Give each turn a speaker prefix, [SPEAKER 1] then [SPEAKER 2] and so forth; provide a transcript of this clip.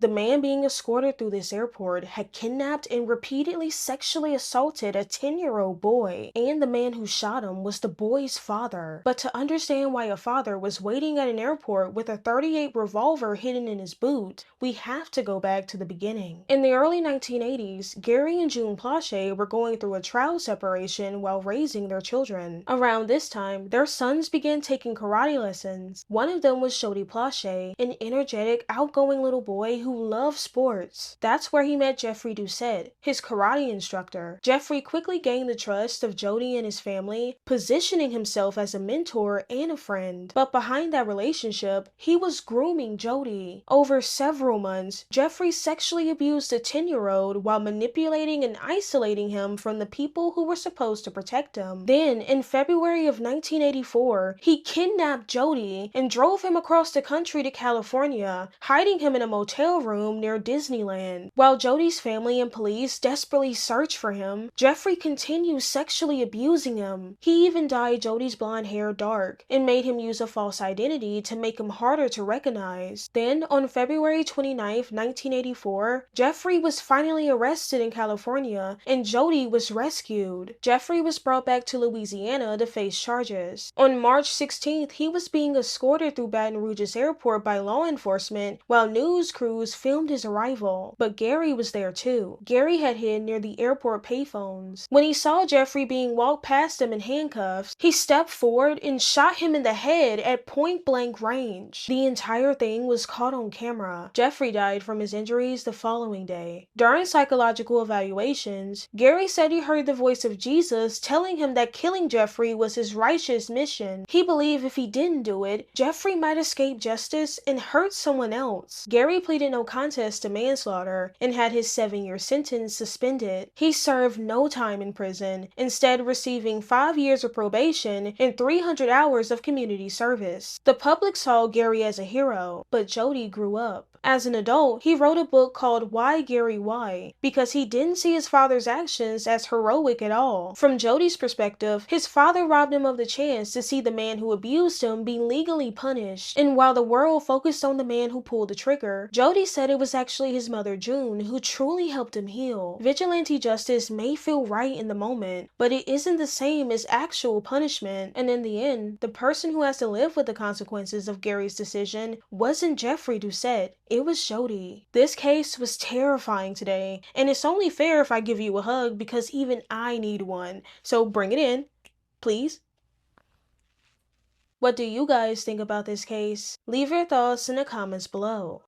[SPEAKER 1] The man being escorted through this airport had kidnapped and repeatedly sexually assaulted a 10-year-old boy, and the man who shot him was the boy's father. But to understand why a father was waiting at an airport with a .38 revolver hidden in his boot, we have to go back to the beginning. In the early 1980s, Gary and June Plache were going through a trial separation while raising their children. Around this time, their sons began taking karate lessons. One of them was Jody Plache, an energetic, outgoing little boy who loved sports. That's where he met Jeffrey Doucette, his karate instructor. Jeffrey quickly gained the trust of Jody and his family, positioning himself as a mentor and a friend. But behind that relationship, he was grooming Jody. Over several months, Jeffrey sexually abused the 10-year-old while manipulating and isolating him from the people who were supposed to protect him. Then, in February of 1984, he kidnapped Jody and drove him across the country to California, hiding him in a motel room near Disneyland. While Jody's family and police desperately searched for him, Jeffrey continued sexually abusing him. He even dyed Jody's blonde hair dark and made him use a false identity to make him harder to recognize. Then, on February 29, 1984, Jeffrey was finally arrested in California and Jody was rescued. Jeffrey was brought back to Louisiana to face charges. On March 16th, he was being escorted through Baton Rouge's airport by law enforcement while news crews filmed his arrival. But Gary was there too. Gary had hid near the airport payphones. When he saw Jeffrey being walked past him in handcuffs, he stepped forward and shot him in the head at point-blank range. The entire thing was caught on camera. Jeffrey died from his injuries the following day. During psychological evaluations, Gary said he heard the voice of Jesus telling him that killing Jeffrey was his righteous mission. He believed if he didn't do it, Jeffrey might escape justice and hurt someone else. Gary pleaded no contest to manslaughter and had his 7-year sentence suspended. He served no time in prison, instead receiving 5 years of probation and 300 hours of community service. The public saw Gary as a hero, but Jody grew up. As an adult, he wrote a book called Why Gary Why, because he didn't see his father's actions as heroic at all. From Jody's perspective, his father robbed him of the chance to see the man who abused him be legally punished, and while the world focused on the man who pulled the trigger, Jody said it was actually his mother June who truly helped him heal. Vigilante justice may feel right in the moment, but it isn't the same as actual punishment, and in the end, the person who has to live with the consequences of Gary's decision wasn't Jeffrey Doucette. It was Jody. This case was terrifying today, and it's only fair if I give you a hug because even I need one. So bring it in, please. What do you guys think about this case? Leave your thoughts in the comments below.